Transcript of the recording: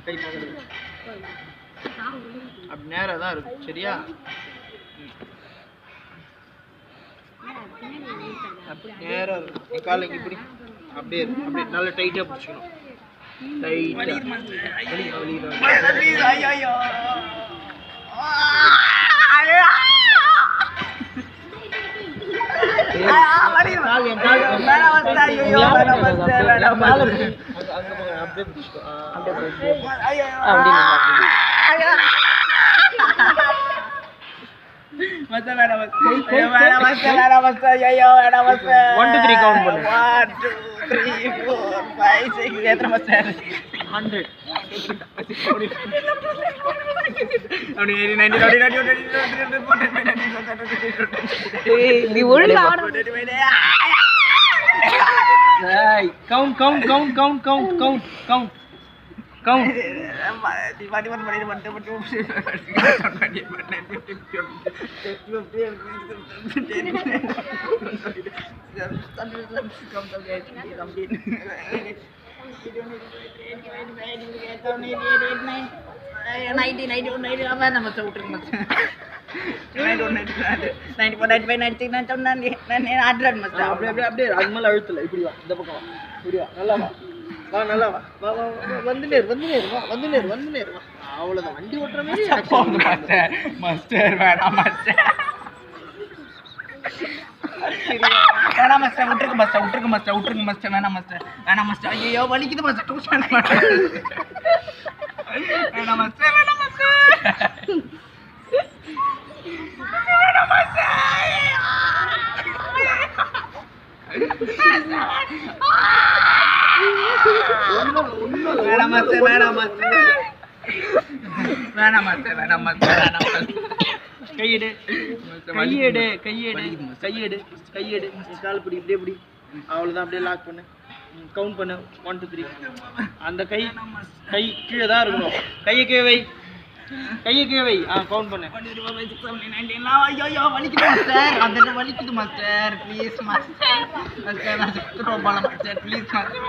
கை பக்கத்துல அப்படி நேரா தான் இருக்கும் சரியா? நேரா இருக்கும். என் காலை இங்கே இப்படி அப்படியே இருக்கும். அப்படியே நல்லா டைட்டாக பிடிச்சிக்கணும். அவ்வளவுதான் வண்டி ஓட்டுற மாதிரி வேணாம் மஸ்டர் விட்டுருங்க மஸ்டர் வேணாம் மஸ்டர் ஐயோ வலிக்குது மஸ்டர் டியூஷன் வேணாம் மஸ்டர் கையெடு கால் பிடி இப்படியே பிடி அவ்வளோதான். அப்படியே லாக் பண்ணு. கவுண்ட் பண்ணு 1 2 3. அந்த கை கீழே தான் இருக்கணும். கையை கீழே வை. கவுண்ட் பண்ணு. ஐயோ வலிக்குது மாஸ்டர். அந்த வலிக்குது மாஸ்டர். Please master. நான் சுத்தம் போல மாஸ்டர். Please master.